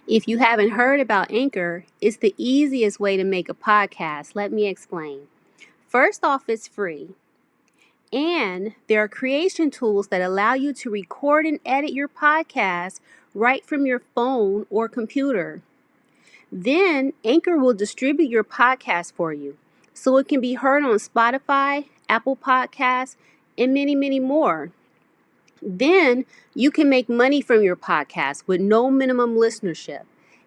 If you haven't heard about Anchor, it's the easiest way to make a podcast. Let me explain. First off, it's free. And there are creation tools that allow you to record and edit your podcast right from your phone or computer. Then Anchor will distribute your podcast for you so it can be heard on Spotify, Apple Podcasts, and many, many more. Then you can make money from your podcast with no minimum listenership.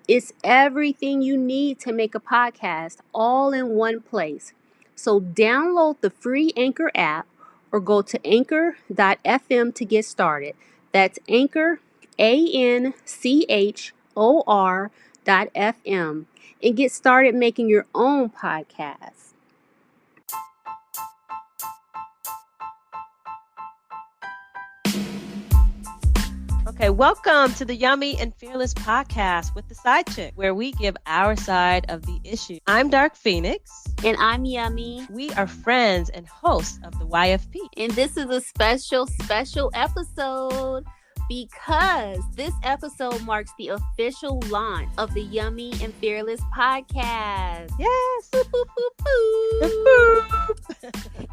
It's everything you need to make a podcast all in one place. So download the free Anchor app or go to anchor.fm to get started. That's Anchor, ANCHOR.FM, and get started making your own podcast. Okay, welcome to the Yummy and Fearless podcast with the Side Chick, where we give our side of the issue. I'm Dark Phoenix. And I'm Yummy. We are friends and hosts of the YFP. And this is a special episode because this episode marks the official launch of the Yummy and Fearless podcast. Yes.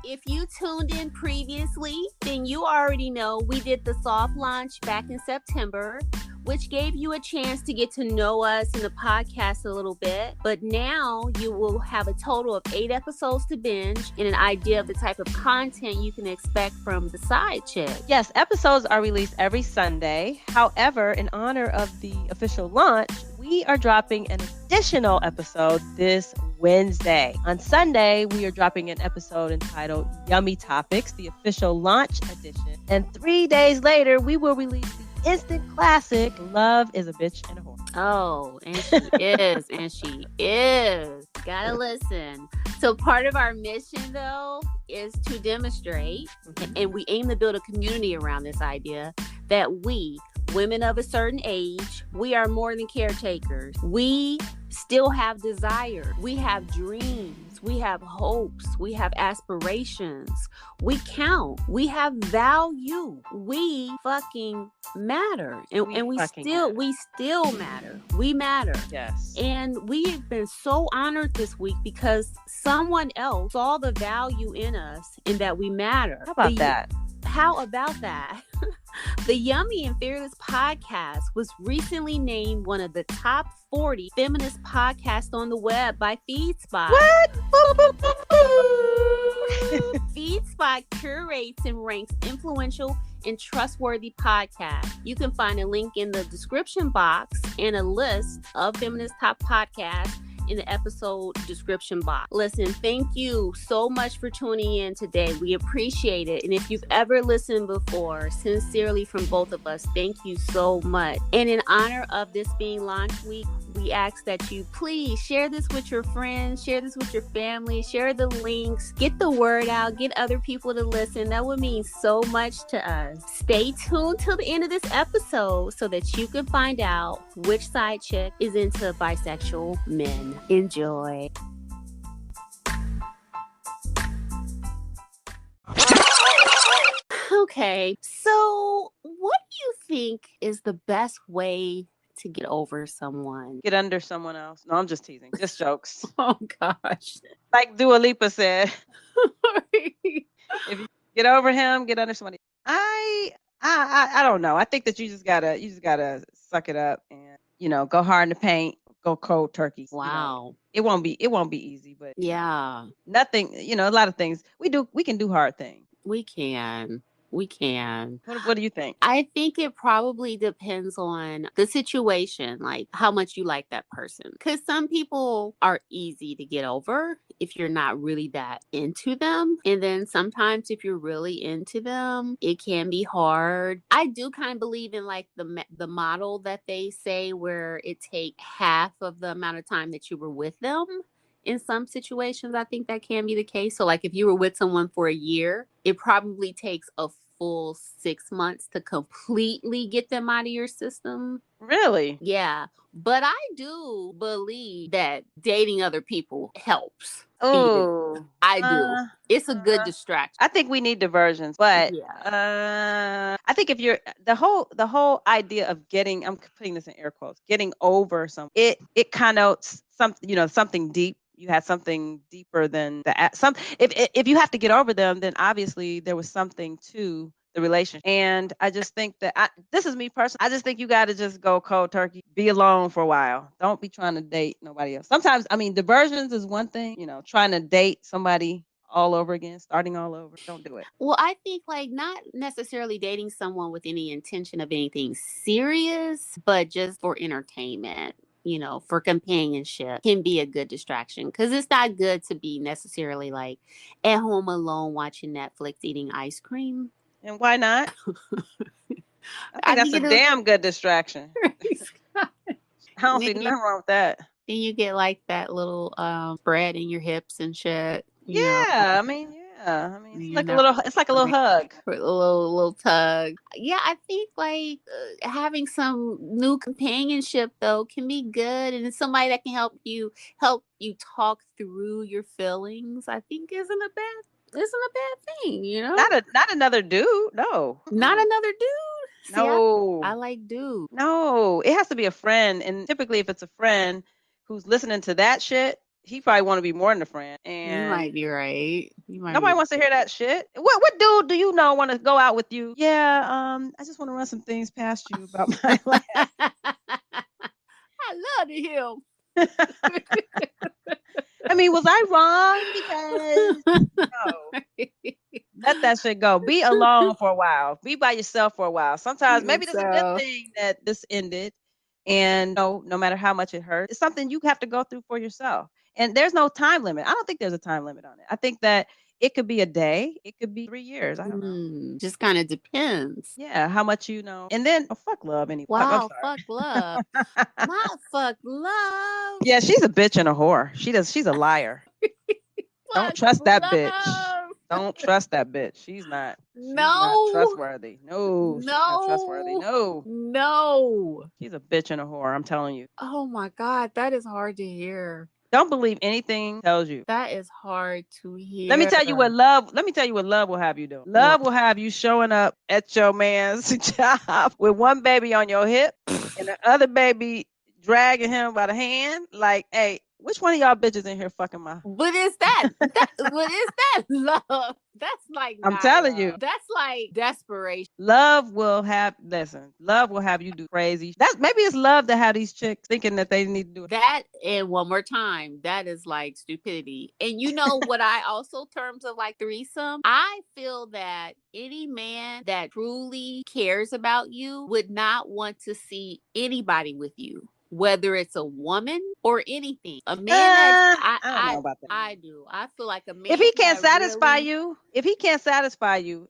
If you tuned in previously, then you already know we did the soft launch back in September, which gave you a chance to get to know us in the podcast a little bit. But now you will have a total of 8 episodes to binge and an idea of the type of content you can expect from the Side Chick. Yes, episodes are released every Sunday. However, in honor of the official launch, we are dropping an additional episode this Wednesday. On Sunday, we are dropping an episode entitled Yummy Topics, the official launch edition. And 3 days later, we will release the instant classic, Love is a Bitch and a Whore. Oh, and she is. Gotta listen. So part of our mission, though, is to demonstrate, and we aim to build a community around this idea, that we, women of a certain age, we are more than caretakers. We still have desires. We have dreams. We have hopes. We have aspirations. We count. We have value. We fucking matter. And we still matter. We matter. Yes. And we've been so honored this week because someone else saw the value in us and that we matter. How about that? How about that? The Yummy and Fearless podcast was recently named one of the top 40 feminist podcasts on the web by FeedSpot. What? FeedSpot curates and ranks influential and trustworthy podcasts. You can find a link in the description box and a list of feminist top podcasts in the episode description box. Listen, thank you so much for tuning in today. We appreciate it. And if you've ever listened before, sincerely from both of us, thank you so much. And in honor of this being launch week, we ask that you please share this with your friends, share this with your family, share the links, get the word out, get other people to listen. That would mean so much to us. Stay tuned till the end of this episode so that you can find out which side chick is into bisexual men. Enjoy. Okay, so what do you think is the best way to get over someone? Get under someone else. No, I'm just teasing. Just jokes. Oh gosh. Like Dua Lipa said. If you get over him, get under somebody. I don't know. I think that you just gotta suck it up and go hard in the paint, go cold turkey. Wow. It won't be easy, but yeah. Nothing, a lot of things we can do hard things. We can. What do you think? I think it probably depends on the situation, like how much you like that person. Because some people are easy to get over if you're not really that into them. And then sometimes if you're really into them, it can be hard. I do kind of believe in like the model that they say where it takes half of the amount of time that you were with them. In some situations, I think that can be the case. So like if you were with someone for a year, it probably takes a full 6 months to completely get them out of your system. Really? Yeah. But I do believe that dating other people helps. Oh, I do. It's a good distraction. I think we need diversions, but I think if you're the whole idea of getting, I'm putting this in air quotes, getting over it connotes something deep. You had something deeper than some. If you have to get over them, then obviously there was something to the relationship. And I just think that this is me personally. I just think you got to just go cold turkey, be alone for a while. Don't be trying to date nobody else. Sometimes, I mean, diversions is one thing. Trying to date somebody all over again, starting all over. Don't do it. Well, I think like not necessarily dating someone with any intention of anything serious, but just for entertainment, for companionship can be a good distraction because it's not good to be necessarily like at home alone watching Netflix eating ice cream. And why not? I I think that's think a damn good distraction. I don't see nothing wrong with that. Then you get like that little spread in your hips and shit. Yeah, I mean, it's like a little hug. A little tug. Yeah, I think like having some new companionship though can be good, and it's somebody that can help you talk through your feelings. I think isn't a bad thing. Not another dude. No. Not another dude. See, No. I like dude. No, it has to be a friend, and typically if it's a friend who's listening to that shit, he probably want to be more than a friend. You And might be right. nobody wants to hear that shit. What dude do you know want to go out with you? Yeah, I just want to run some things past you about my life. I love to hear I mean, was I wrong? Because no. Let that shit go. Be alone for a while. Be by yourself for a while. Sometimes maybe it's a good thing that this ended. And no matter how much it hurts, it's something you have to go through for yourself. And there's no time limit. I don't think there's a time limit on it. I think that it could be a day. It could be 3 years. I don't know. Just kind of depends. Yeah, how much you know. And then fuck love anyway. Wow, fuck love. Not fuck love. Yeah, she's a bitch and a whore. She's a liar. Don't trust that bitch. Don't trust that bitch. She's not trustworthy. No, she's not trustworthy. No. She's a bitch and a whore, I'm telling you. Oh my God, that is hard to hear. Don't believe anything tells you. That is hard to hear. Let me tell you what love will have you do. Love will have you showing up at your man's job with one baby on your hip and the other baby dragging him by the hand. Like, hey, which one of y'all bitches in here fucking my? But is that love? That's like I'm telling you. That's like desperation. Love will have you do crazy. Maybe it's love to have these chicks thinking that they need to do it. That, and one more time, that is like stupidity. And you know what I also terms of like threesome? I feel that any man that truly cares about you would not want to see anybody with you. Whether it's a woman or anything, a man. I don't know about that. I do. I feel like a man. If he can't satisfy you,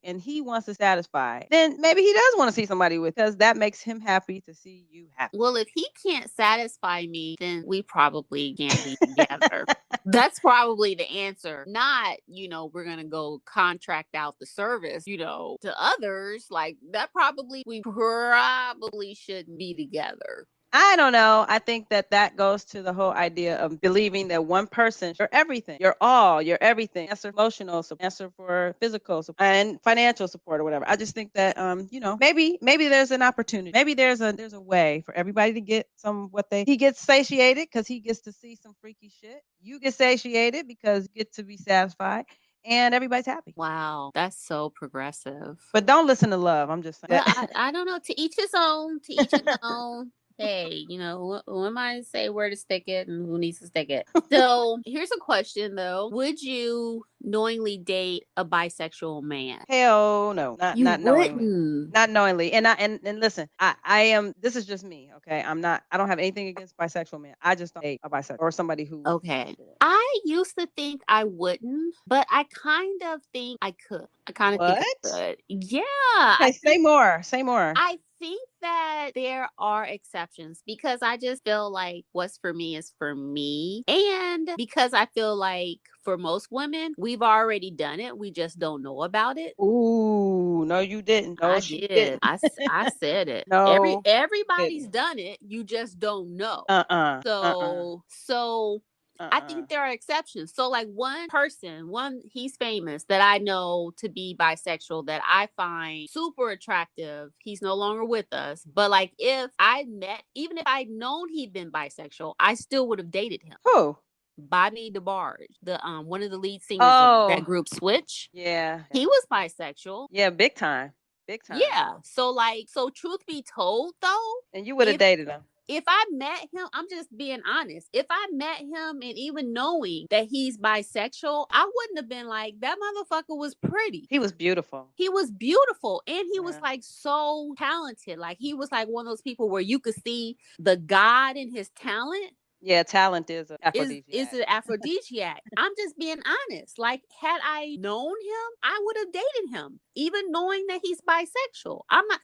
and he wants to satisfy, then maybe he does want to see somebody with, because that makes him happy to see you happy. Well, if he can't satisfy me, then we probably can't be together. That's probably the answer. Not, we're gonna go contract out the service, to others. Like that, we probably shouldn't be together. I don't know. I think that goes to the whole idea of believing that one person, you're everything, you're all, you're everything. Answer emotional support, answer for physical support and financial support or whatever. I just think that, maybe there's an opportunity. Maybe there's a way for everybody to get he gets satiated because he gets to see some freaky shit. You get satiated because you get to be satisfied. And everybody's happy. Wow, that's so progressive. But don't listen to love. I'm just saying. Well, I don't know. To each his own. To each his own. Hey, who am I to say where to stick it and who needs to stick it? So here's a question though. Would you knowingly date a bisexual man? Hell no. Not knowingly. Not knowingly. And listen, I am, this is just me, okay? I don't have anything against bisexual men. I just don't date a bisexual or somebody who. Okay. I used to think I wouldn't, but I kind of think I could. I kind of think I could. Yeah. Okay, say more. I think that there are exceptions because I just feel like what's for me is for me. And because I feel like for most women, we've already done it. We just don't know about it. Ooh, no, you didn't. No, I she did. didn't. I said it. No, Everybody's didn't. done it. You just don't know. Uh-uh. Uh-uh. So I Uh-uh. think there are exceptions. So like he's famous that I know to be bisexual that I find super attractive. He's no longer with us. But like even if I'd known he'd been bisexual, I still would have dated him. Who? Bobby DeBarge, the one of the lead singers of that Oh, group Switch. yeah. He was bisexual. Yeah, big time. Big time. Yeah. So truth be told though, And you would have if dated him. if I met him, I'm just being honest. If I met him and even knowing that he's bisexual, I wouldn't have been like, that motherfucker was pretty. He was beautiful. He was beautiful. And he was Yeah. like so talented. Like he was like one of those people where you could see the God in his talent. Yeah, talent is an Is aphrodisiac. an aphrodisiac. I'm just being honest. Like, had I known him, I would have dated him, even knowing that he's bisexual. I'm not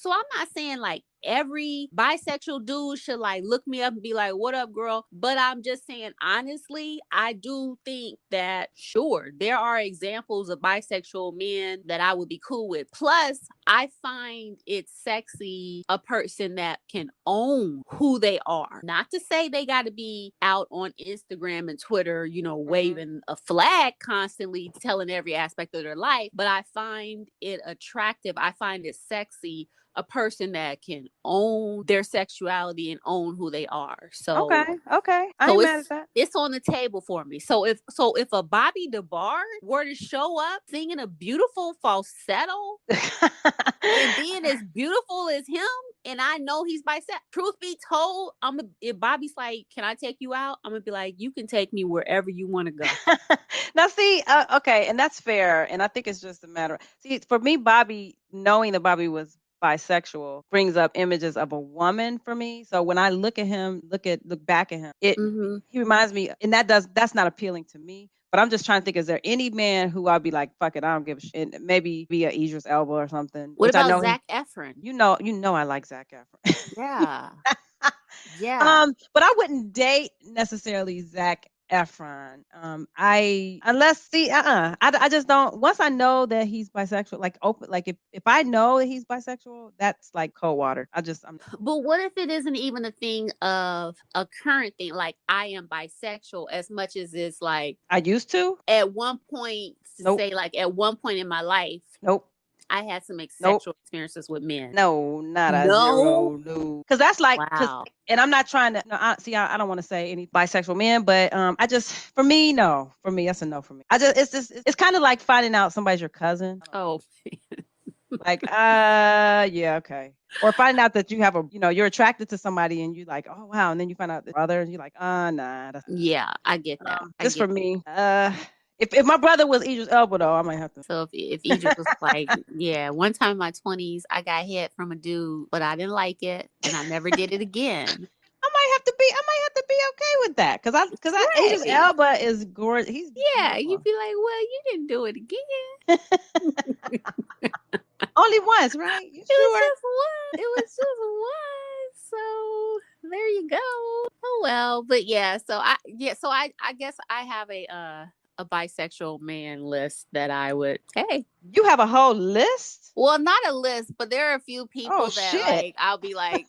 saying like every bisexual dude should like look me up and be like, what up, girl? But I'm just saying, honestly, I do think that sure, there are examples of bisexual men that I would be cool with. Plus, I find it sexy a person that can own who they are. Not to say they got to be out on Instagram and Twitter, waving a flag constantly, telling every aspect of their life, but I find it attractive. I find it sexy, a person that can own their sexuality and own who they are. So Okay. I ain't mad at that. It's on the table for me. So if a Bobby DeBarge were to show up singing a beautiful falsetto and being as beautiful as him, and I know he's bisexual. Truth be told, if Bobby's like, "Can I take you out?" I'm gonna be like, "You can take me wherever you want to go." Now, see, okay, and that's fair. And I think it's just a matter. See, for me, knowing that Bobby was bisexual brings up images of a woman for me. So when I look at him, look back at him, he reminds me, and that's not appealing to me. But I'm just trying to think, is there any man who I'd be like, fuck it, I don't give a shit. Maybe be a Idris Elba or something. What which I know about Zac Efron? You know I like Zac Efron. Yeah. Yeah. But I wouldn't date necessarily Zac Efron. I just don't. Once I know that he's bisexual, like open, like if I know that he's bisexual, that's like cold water. But what if it isn't even a thing of a current thing? Like I am bisexual, as much as it's like I used to. At one point, say like at one point in my life. Nope. I had some sexual experiences with men. No, not a zero. No, because that's like, wow. And I'm not trying to. No, I don't want to say any bisexual men, but for me, that's a no for me. It's kind of like finding out somebody's your cousin. Oh, like yeah, okay. Or finding out that you have you're attracted to somebody and you're like, oh wow, and then you find out the brother and you're like, nah. Yeah, I get that. Just for me, If my brother was Idris Elba, though, I might have to. So if Idris was like, yeah, one time in my 20s, I got hit from a dude, but I didn't like it, and I never did it again. I might have to be okay with that, because Idris Elba is gorgeous. He's beautiful. You'd be like, well, you didn't do it again. Only once, right? You sure? It was just once. So there you go. Oh well, but yeah. So I guess I have a bisexual man list that I would. Hey, you have a whole list? Well, not a list, but there are a few people shit. Like I'll be like,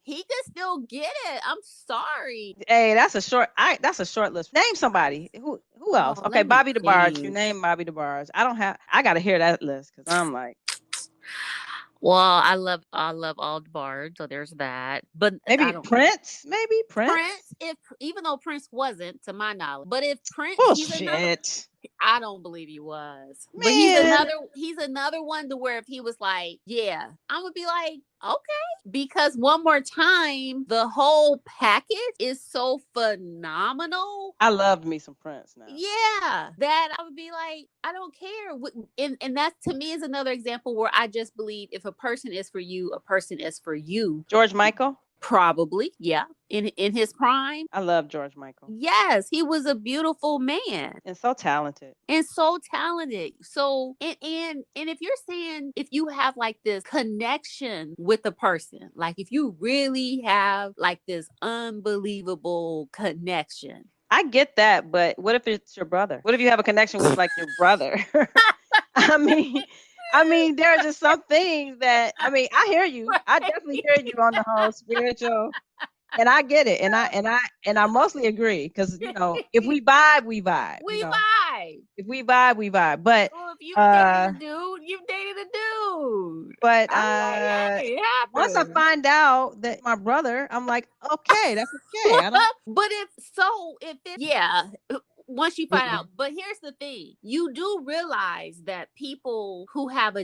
he can still get it. I'm sorry. Hey, that's a short list. Name somebody. Who else? Okay, Bobby DeBarge. You name Bobby DeBarge. I gotta hear that list because I'm like. Well, I love all DeBarge, so there's that. But maybe Prince. Even though Prince wasn't, to my knowledge. But if Prince, bullshit. I don't believe he was. Man. But he's another one to where if he was like, yeah, I'm gonna be like, okay. Because one more time, the whole package is so phenomenal. I loved me some Prince now. Yeah. That I would be like, I don't care. And that to me is another example where I just believe if a person is for you, a person is for you. George Michael? Probably, yeah. In his prime. I love George Michael. Yes, he was a beautiful man. And so talented. So, and if you're saying if you have like this connection with a person, like if you really have like this unbelievable connection. I get that, but what if it's your brother? What if you have a connection with like your brother? I mean, I mean, there are just some things that I hear you. I definitely hear you on the whole spiritual, and I get it, and I mostly agree because if we vibe, we vibe. We vibe. If we vibe, we vibe. But Well, if you've dated uh, a dude, you've dated a dude. but I'm like, hey, it once I happens. find out that my brother, I'm like, okay, that's okay. I don't. But if it, yeah, once you find Mm-mm. out. But here's the thing: you do realize that people who have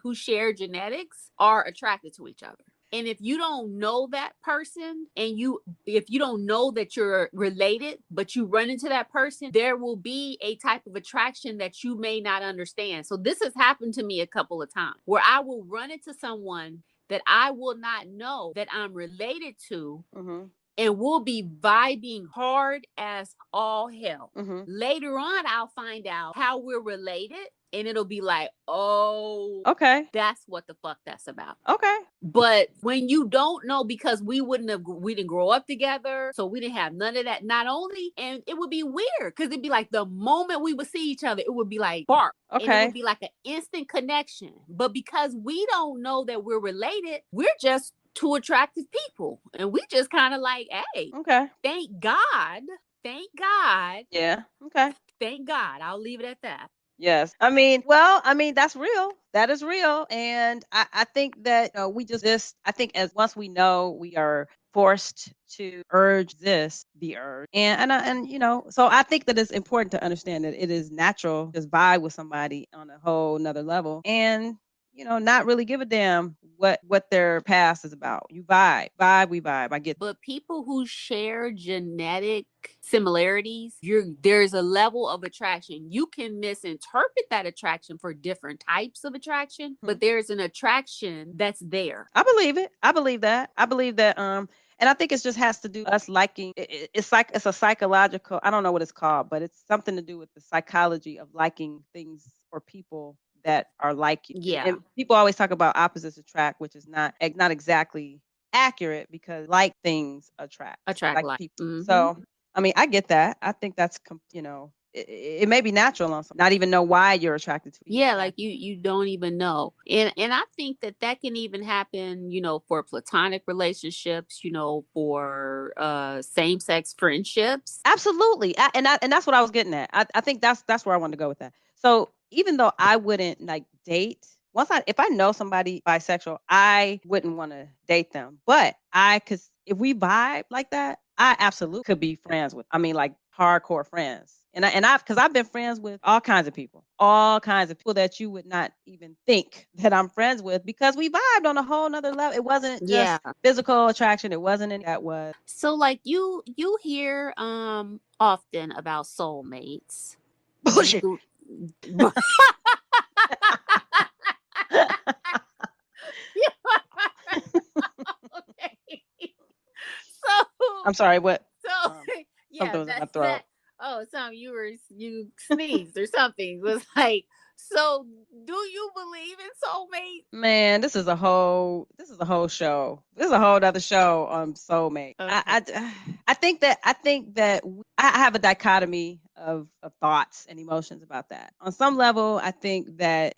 who share genetics, are attracted to each other. And if you don't know that person, and if you don't know that you're related, but you run into that person, there will be a type of attraction that you may not understand. So this has happened to me a couple of times where I will run into someone that I will not know that I'm related to, Mm-hmm. and we'll be vibing hard as all hell. Mm-hmm. Later on, I'll find out how we're related, and it'll be like, oh, Okay. that's what the fuck that's about. Okay. But when you don't know, because we didn't grow up together, so we didn't have none of that. Not only, and it would be weird because it'd be like the moment we would see each other, it would be like bark. And it would Okay. be like an instant connection. But because we don't know that we're related, we're just two attractive people. And we just kind of like, hey, Okay. thank God. Thank God. Yeah. Okay. Thank God. I'll leave it at that. Yes. That's real. That is real. And I think that we just I think as once we know, we are forced to urge the urge. So I think that it's important to understand that it is natural to just vibe with somebody on a whole nother level, and not really give a damn what their past is about. You vibe, we vibe. I get. But people who share genetic similarities, there's a level of attraction. You can misinterpret that attraction for different types of attraction, but there's an attraction that's there. I believe it. I believe that. I believe that. And I think it just has to do us liking. It's like it's a psychological. I don't know what it's called, but it's something to do with the psychology of liking things or people that are like you. Yeah. And people always talk about opposites attract, which is not exactly accurate because like things attract like people. Mm-hmm. So I get that. I think that's it may be natural on some, not even know why you're attracted to it. Yeah, like you don't even know. And I think that can even happen, for platonic relationships, for same-sex friendships. Absolutely. And that's what I was getting at. I think that's where I wanted to go with that. So even though I wouldn't like date, if I know somebody bisexual, I wouldn't want to date them. But if we vibe like that, I absolutely could be friends with. Like hardcore friends. Because I've been friends with all kinds of people that you would not even think that I'm friends with, because we vibed on a whole nother level. It wasn't just physical attraction. It wasn't any that was. So like you hear often about soulmates. Bullshit. Okay. So I'm sorry, what? So Something was in my throat. You sneezed or something. It was like, so do you believe in soulmates? Man, this is a whole show. This is a whole other show on soulmate. Okay. I think that I have a dichotomy of thoughts and emotions about that. On some level, I think that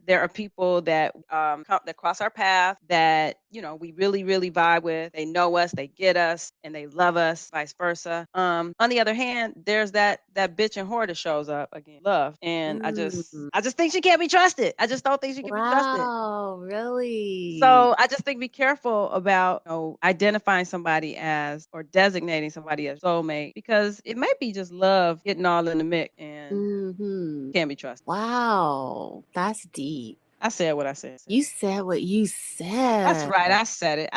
there are people that that cross our path that we really really vibe with. They know us, they get us, and they love us. Vice versa. On the other hand, there's that bitch and whore that shows up again, love, and I just think she can't be trusted. I just don't think she can be trusted. Wow, really? So I just think be careful about identifying somebody as or designating somebody as soulmate, because it might be just love getting all in the mix and can't be trusted. Wow, that's deep. I said what I said. You said what you said. That's right. I said it.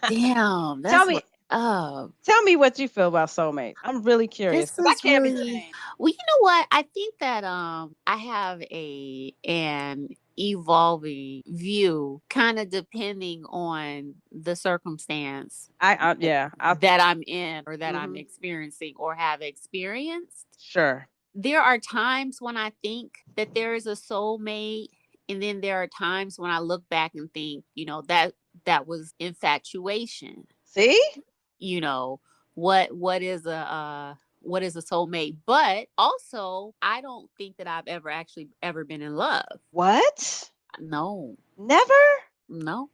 Damn. Tell me what you feel about soulmates. I'm really curious. This is really. Well, you know what? I think that I have an evolving view, kind of depending on the circumstance that I'm in, or that I'm experiencing or have experienced. Sure. There are times when I think that there is a soulmate, and then there are times when I look back and think, that was infatuation. See? What is a what is a soulmate. But also, I don't think that I've ever been in love. What? No, Never? no,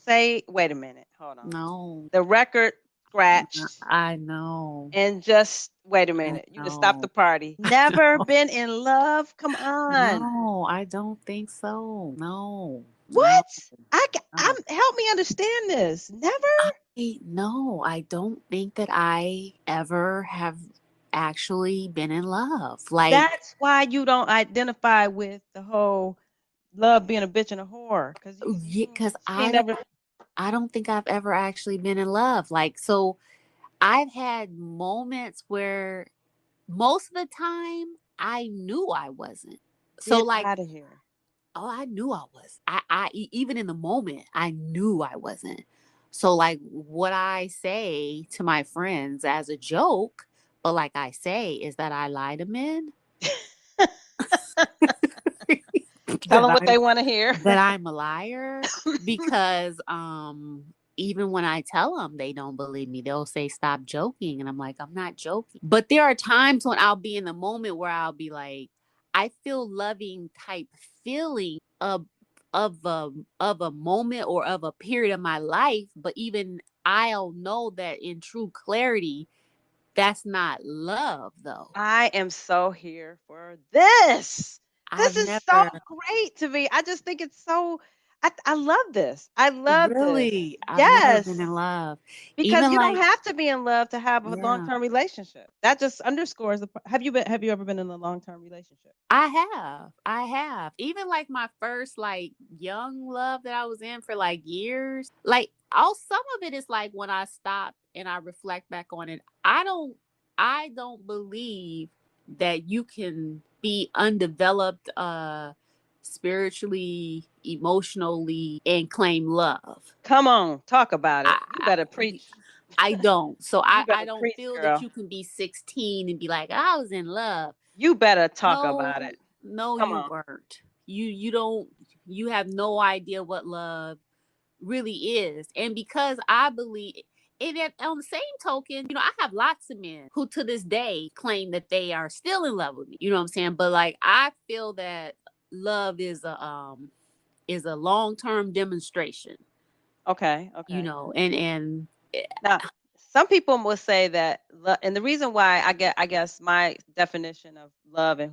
Say, wait a minute. Hold on. no. The record scratched. I know. And just wait a I minute. You just stopped know. the party. Never been in love? Come on. No, I don't think so. No, no, What? I'm no. help me understand this. Never? No, I don't think that I ever have actually been in love. Like, That's why you don't identify with the whole love being a bitch and a whore. Cause yeah, because she ain't never. I don't think I've ever actually been in love. Like, so I've had moments where most of the time I knew I wasn't. So Get like, out of here. oh, I knew I was. Even in the moment, I knew I wasn't. So like, what I say to my friends as a joke, but like I say, is that I lie to men. Tell that them what I'm they want to hear. that I'm a liar because even when I tell them, they don't believe me. They'll say stop joking, and I'm like, I'm not joking. But there are times when I'll be in the moment where I'll be like, I feel loving type feeling of a moment or of a period of my life, but even I'll know that in true clarity that's not love though. I am so here for this. I've This is so never great to me. I just think it's so I love this. I love this. really, I've never been Yes. in love. Because Even you don't like, have to be in love to have a yeah, long-term relationship. That just underscores have you ever been in a long-term relationship? I have. I have. Even like my first like young love that I was in for like years. Like all some of it is like when I stop and I reflect back on it, I don't believe that you can be undeveloped spiritually, emotionally and claim love. Come on, talk about it. You I, better preach. I don't. So You I better don't preach, feel that girl. you can be 16 and be like, I was in love. You better talk No, about it. no, Come you on. weren't. You don't you have no idea what love really is. And because I believe it on the same token, I have lots of men who to this day claim that they are still in love with me. You know what I'm saying? But like I feel that love is a long-term demonstration, Okay, okay. and Now, some people will say that, and the reason why I guess my definition of love and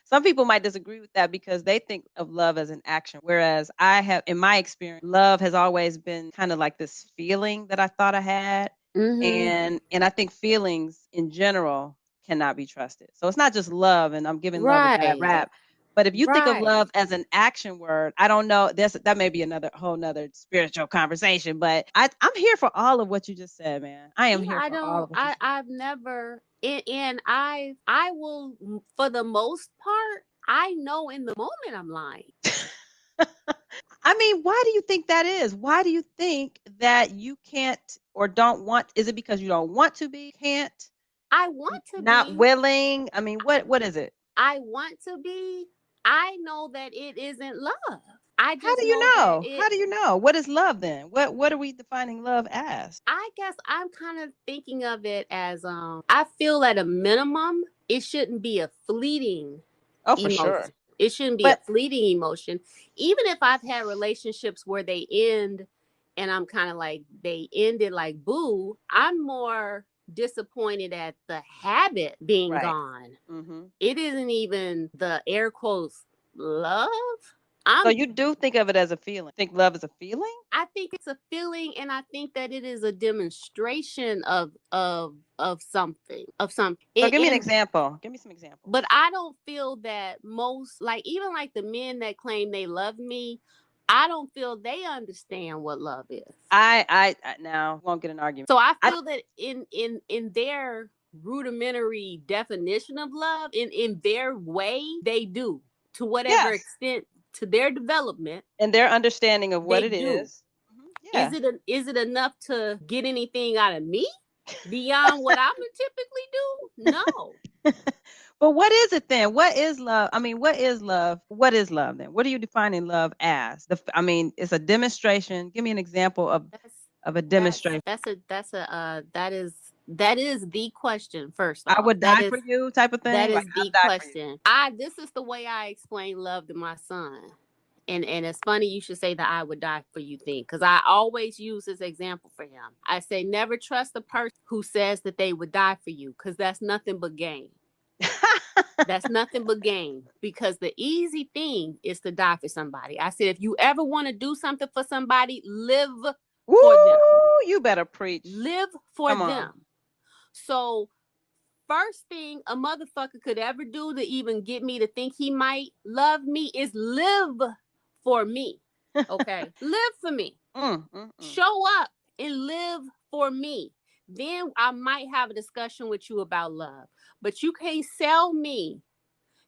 some people might disagree with that because they think of love as an action, whereas I have, in my experience, love has always been kind of like this feeling that I thought I had, mhm. and I think feelings in general cannot be trusted. So it's not just love, and I'm giving love a bad Right. rap. But if you think of Right. love as an action word, I don't know. That may be another whole nother spiritual conversation. But I'm here for all of what you just said, man. I am Yeah, here I for all don't. of what you said. I've never, and I will, for the most part, I know in the moment I'm lying. I mean, why do you think that is? Why do you think that you can't or don't want? Is it because you don't want to be, can't, I want to not be. willing? I mean, what is it? I want to be. I know that it isn't love. I How just do you know that know? How do you know? What is love then? What are we defining love as? I guess I'm kind of thinking of it as I feel at a minimum it shouldn't be a fleeting Oh, for emotion. sure. It shouldn't be a But fleeting emotion. Even if I've had relationships where they end and I'm kind of like they ended like boo, I'm more disappointed at the habit being right. gone. Hmm. It isn't even the air quotes love. So I'm you do think of it as a feeling. Think love is a feeling? I think it's a feeling and I think that it is a demonstration of something. Of something. So give me an And example. Give me some examples. but I don't feel that most like even like the men that claim they love me, I don't feel they understand what love is. I now won't get an argument. So I I feel that in their rudimentary definition of love, in their way, they do to whatever yes, extent to their development, and their understanding of what they it do. is. Yeah. Is it enough to get anything out of me beyond what I'm gonna typically do? No. But what is it then? What is love? I mean, what is love? What is love then? What are you defining love as? I mean, it's a demonstration. Give me an example That's of a demonstration. that is That is the question, first I off. would die for you type of That thing. Like is I'll the die for you. question. This is the way I explain love to my son. And it's funny you should say the I would die for you thing, because I always use this example for him. I say never trust a person who says that they would die for you, because that's nothing but game. That's nothing but game, because the easy thing is to die for somebody. I said if you ever want to do something for somebody, live for them. Woo, you better preach. Live for Come on. them. So first thing a motherfucker could ever do to even get me to think he might love me is live for me. Okay? Live for me. Show up and live for me. Then I might have a discussion with you about love. But you can't sell me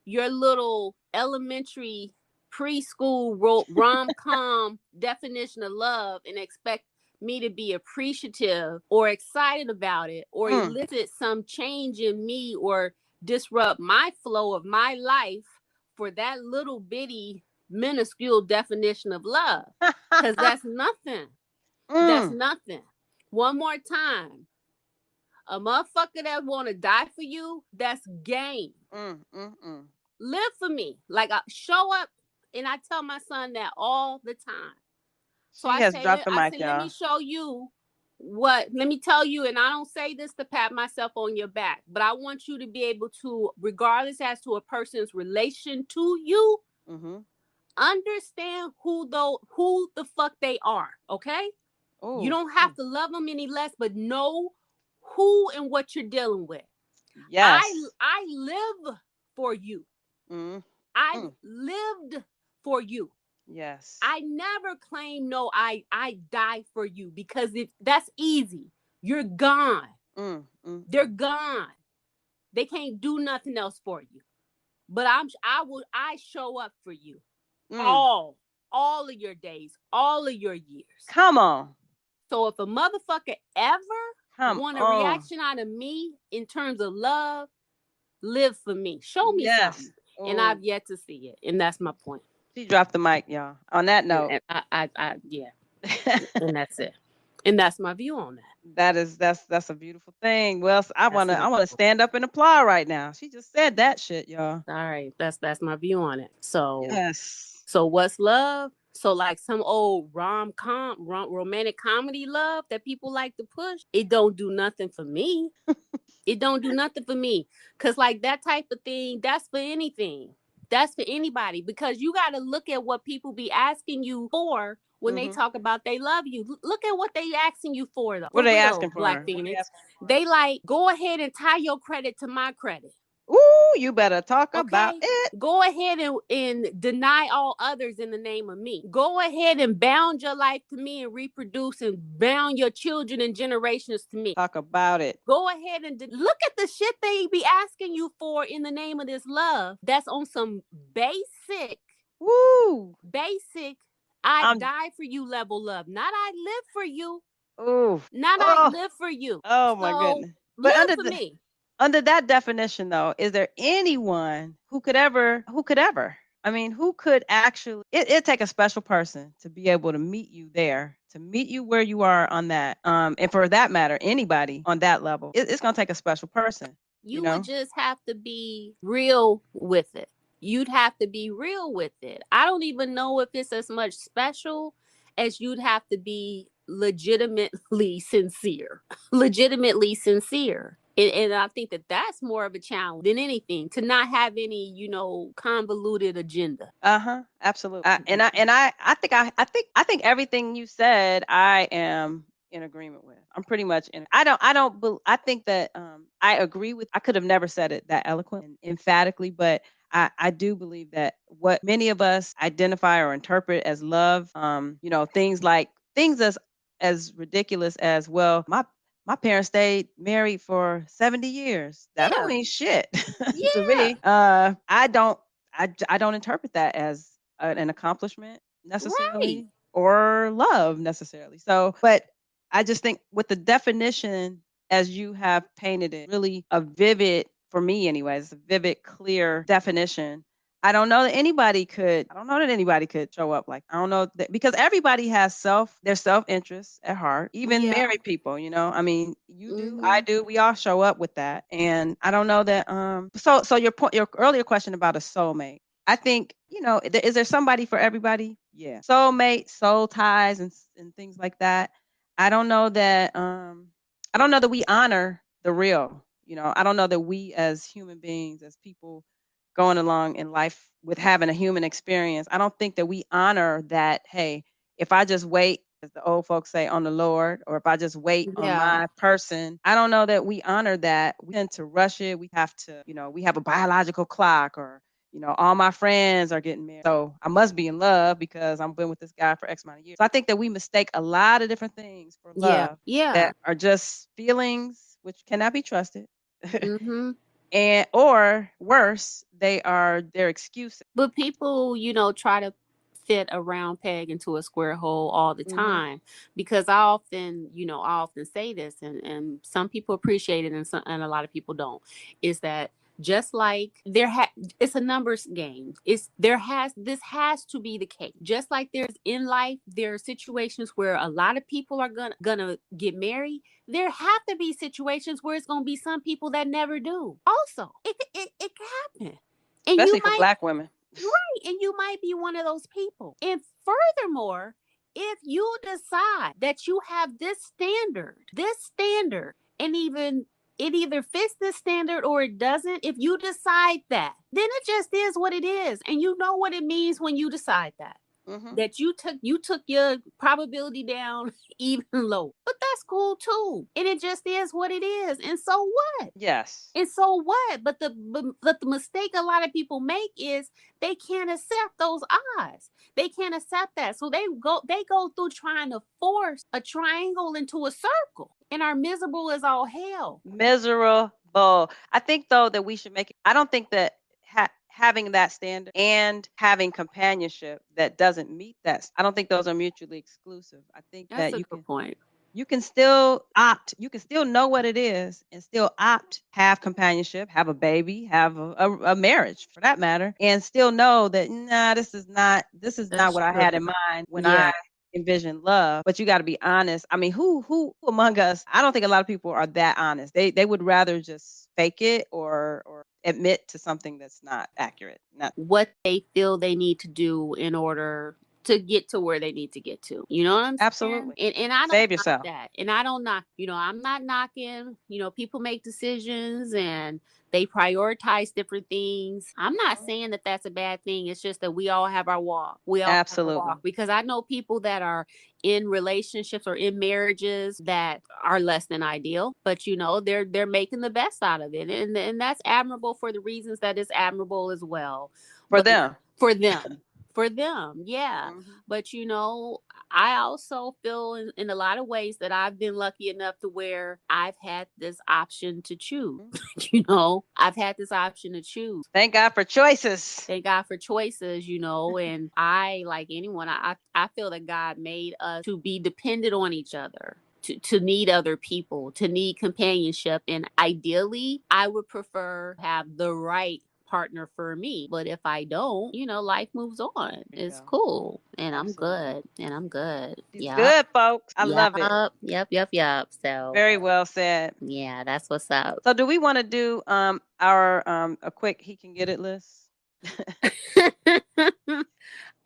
your little elementary preschool rom-com definition of love and expect me to be appreciative or excited about it or elicit some change in me or disrupt my flow of my life for that little bitty minuscule definition of love, because that's nothing. That's nothing. One more time, a motherfucker that want to die for you, that's game. Live for me. Like, show up. And I tell my son that all the time. So She has dropped the mic, y'all. let me show you let me tell you, and I don't say this to pat myself on your back, but I want you to be able to, regardless as to a person's relation to you, understand who the fuck they are, okay? Ooh. You don't have to love them any less, but know who and what you're dealing with. Yes. I live for you. I lived for you. Yes. I never claim I die for you, because that's easy. You're gone. They're gone. They can't do nothing else for you. But I show up for you. All of your days, all of your years. Come on. So if a motherfucker ever want a reaction out of me in terms of love, live for me. Show me something. And I've yet to see it. And that's my point. She dropped the mic, y'all. On that note. Yeah. And that's it. And that's my view on that. That's a beautiful thing. Well, I wanna stand up and applaud right now. She just said that shit, y'all. All right. That's my view on it. So yes. So what's love? So like some old romantic comedy love that people like to push, it don't do nothing for me. It don't do nothing for me. Because like that type of thing, that's for anything. That's for anybody. Because you got to look at what people be asking you for when they talk about they love you. Look at what they asking you for, though. What are they asking for? Black Phoenix. They like, go ahead and tie your credit to my credit. Ooh, you better talk about it. Go ahead and deny all others in the name of me. Go ahead and bound your life to me and reproduce and bound your children and generations to me. Talk about it. Go ahead and look at the shit they be asking you for in the name of this love. That's on some basic, I die for you level love. Not I live for you. Ooh. Not I live for you. Oh my goodness. But live for me. Under that definition, though, is there anyone who could ever, I mean, who could actually, it'd take a special person to be able to meet you there, to meet you where you are on that. And for that matter, anybody on that level, it's going to take a special person. You would just have to be real with it. You'd have to be real with it. I don't even know if it's as much special as you'd have to be legitimately sincere. And I think that that's more of a challenge than anything, to not have any, convoluted agenda. Absolutely. I think everything you said, I am in agreement with. I'm pretty much in. I think that I agree with. I could have never said it that eloquent and emphatically, but I do believe that what many of us identify or interpret as love, things as ridiculous as, well, my parents stayed married for 70 years. That don't mean shit to me. I don't interpret that as an accomplishment necessarily, or love necessarily. So, but I just think with the definition as you have painted it, really a vivid, for me anyways, a vivid, clear definition. I don't know that anybody could. I don't know that anybody could show up like. I don't know that, because everybody has their self-interest at heart. Even Yeah. married people, I mean, you do, I Mm-hmm. do. We all show up with that, and I don't know that. So your earlier question about a soulmate. I think is there somebody for everybody? Yeah, soulmate, soul ties, and things like that. I don't know that. I don't know that we honor the real. I don't know that we as human beings, as people going along in life with having a human experience, I don't think that we honor that. Hey, if I just wait, as the old folks say, on the Lord, or if I just wait on Yeah. my person, I don't know that we honor that. We tend to rush it. We have to, we have a biological clock, or all my friends are getting married, so I must be in love because I'm been with this guy for X amount of years. So I think that we mistake a lot of different things for Yeah. love Yeah. that are just feelings which cannot be trusted. Mm-hmm. And or worse, they're excuses. But people, try to fit a round peg into a square hole all the Mhm. time, because I often say this, and some people appreciate it, and a lot of people don't. Is that just like it's a numbers game. This has to be the case. Just like there's in life, there are situations where a lot of people are gonna get married. There have to be situations where it's gonna be some people that never do. Also, it can happen. And you Especially for might Black women. Right. And you might be one of those people. And furthermore, if you decide that you have this standard, and even it either fits this standard or it doesn't, if you decide that, then it just is what it is. And you know what it means when you decide that. Mhm. That you took your probability down even low. But that's cool too. And it just is what it is. And so what? Yes. And so what? But the mistake a lot of people make is they can't accept those odds. They can't accept that. So they go through trying to force a triangle into a circle and are miserable as all hell. Miserable. I think though that we should make it. I don't think that having that standard and having companionship that doesn't meet that. I don't think those are mutually exclusive. I think That's that a good point. you can still opt, you can still know what it is and still opt, have companionship, have a baby, have a marriage for that matter, and still know that, nah, this is not That's what I true. had in mind when I Yeah. envision love. But you got to be honest. I mean, who among us, I don't think a lot of people are that honest. They would rather just fake it, or admit to something that's not accurate. Not What they feel they need to do in order to get to where they need to get to. You know what I'm saying? absolutely. And I don't Save knock yourself. that. And I don't knock, I'm not knocking, people make decisions and they prioritize different things. I'm not Mhm. saying that that's a bad thing. It's just that we all have our walk. We all have our Absolutely. walk, because I know people that are in relationships or in marriages that are less than ideal, but they're making the best out of it. And that's admirable for the reasons that it's admirable as well. For But them. for them, for them, yeah. Mhm. But I also feel in a lot of ways that I've been lucky enough to where I've had this option to choose. Mhm. I've had this option to choose. Thank God for choices. Thank God for choices, and I, like anyone, I feel that God made us to be dependent on each other. To need other people, to need companionship. And ideally, I would prefer have the right partner for me. But if I don't, life moves on. There you It's go. cool. And I'm Absolutely. good. And I'm good. She's Yep. good, folks. I love it. Yep. Yep. Yep. Yep. So Very well said. yeah, that's what's up. So do we want to do our a quick he can get it list? top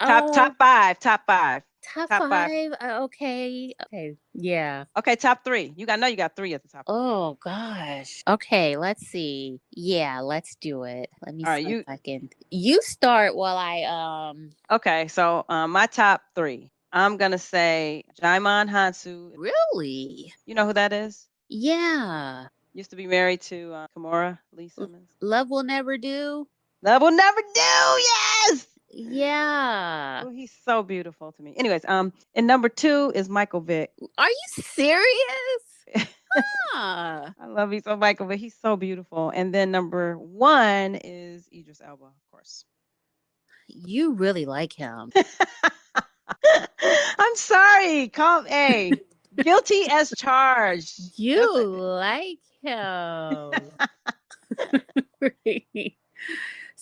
uh top 5, top 5. top Top 5. five. Okay. Okay. Yeah. Okay, top 3. I know you got 3 at the top. Oh gosh. Okay, let's see. Yeah, let's do it. Let me All right, see if I can. You start while I Okay, so my top 3. I'm going to say Jaimon Hansu. Really? You know who that is? Yeah. Used to be married to Kimura Lee Simmons. Love will never do. Love will never do. Yes. Yeah. Oh, he's so beautiful to me. Anyways, and number 2 is Michael Vick. Are you serious? Huh. I love you so, Michael, but he's so beautiful. And then number 1 is Idris Elba, of course. You really like him. I'm sorry. Guilty as charged. You like him.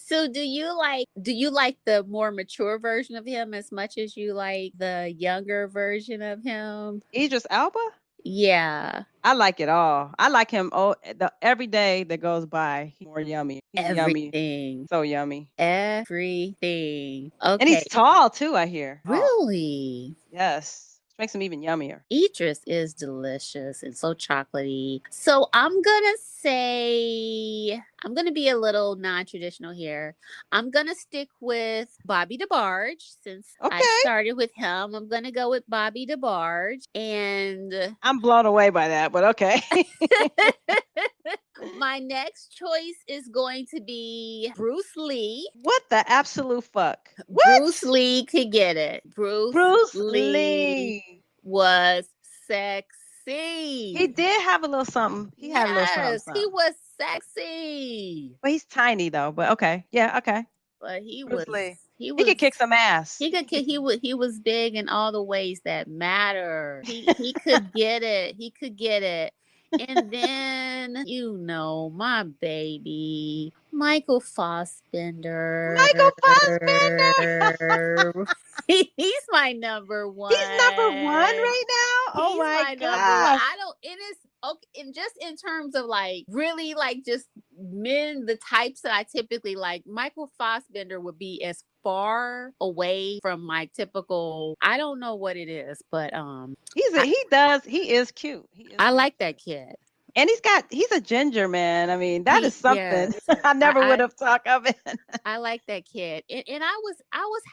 So do you like the more mature version of him as much as you like the younger version of him? Idris Elba? Yeah. I like it all. I like him. Oh, every day that goes by, he's more yummy. He's yummy. Everything. So yummy. Everything. And he's Okay. tall too, I hear. Oh, Really? yes. Which makes him even yummier. Idris is delicious and so chocolatey. So I'm gonna be a little non-traditional here. I'm gonna stick with Bobby DeBarge since I Okay. started with him. I'm gonna go with Bobby DeBarge, and I'm blown away by that, but okay. my next choice is going to be Bruce Lee. What the absolute fuck? What? Bruce Lee could get it. Bruce Lee was sexy. He did have a little something. He had a little something. He was sexy. But he's tiny though. But okay, yeah, okay. But he Bruce was Lee. he He could kick some ass. He was big in all the ways that matter. He could get it. He could get it. And then, my baby, Michael Fassbender. He's my number one. He's number one right now? Oh my God. It is okay. And just in terms of like really like just men, the types that I typically like, Michael Fassbender would be as far away from my typical, I don't know what it is, but he is cute. I like that kid. And he's a ginger man. I mean, that is something. Yes. I never would have thought of it. I like that kid. And I was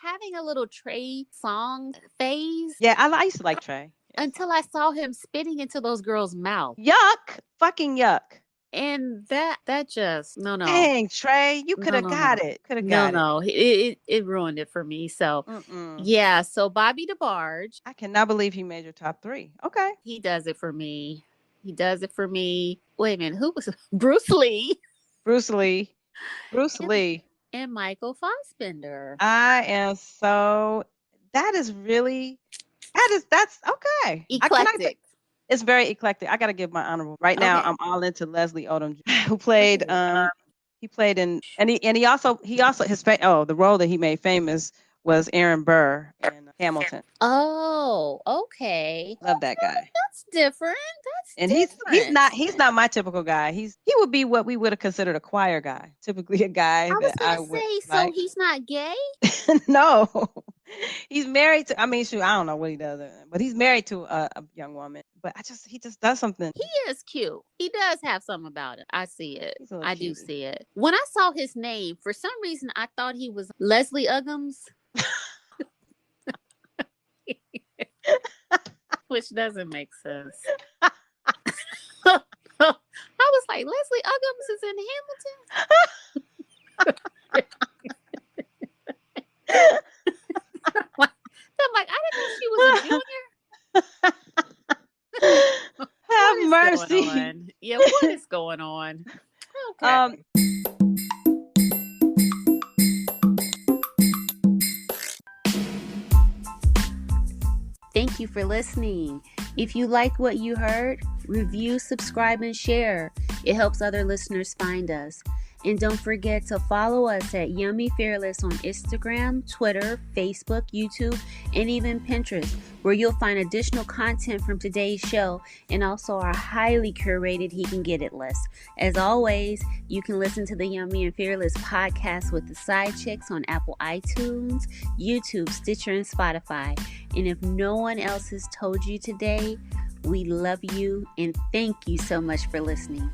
having a little Trey Songz phase. Yeah, I used to like Trey. Until I saw him spitting into those girls' mouth. Yuck. Fucking yuck. And that just no. Dang, Trey, you could have got it. Could have got it. No. It ruined it for me. So yeah. So Bobby DeBarge. I cannot believe he made your top 3. Okay. He does it for me. Wait a minute. Who was Bruce Lee? Bruce Lee. And Michael Fassbender. That's okay. Eclectic. It's very eclectic. I got to give my honorable. Right now, I'm all into Leslie Odom, who played. He played in, and he also the role that he made famous was Aaron Burr in Hamilton. Oh, okay. Love that guy. That's different. He's not my typical guy. He would be what we would have considered a choir guy. Typically a guy I would say. So he's not gay? No. He's married to, I don't know what he does, but he's married to a young woman. But he just does something. He is cute. He does have something about it. I see it. I do see it. When I saw his name, for some reason, I thought he was Leslie Uggams. Which doesn't make sense. I was like, Leslie Uggams is in Hamilton? I'm like, I didn't know she was a junior. Have mercy. Yeah, what is going on? Okay. Thank you for listening. If you like what you heard, review, subscribe, and share. It helps other listeners find us. And don't forget to follow us at Yummy Fearless on Instagram, Twitter, Facebook, YouTube, and even Pinterest, where you'll find additional content from today's show and also our highly curated He Can Get It list. As always, you can listen to the Yummy and Fearless podcast with the Side Chicks on Apple iTunes, YouTube, Stitcher, and Spotify. And if no one else has told you today, we love you and thank you so much for listening.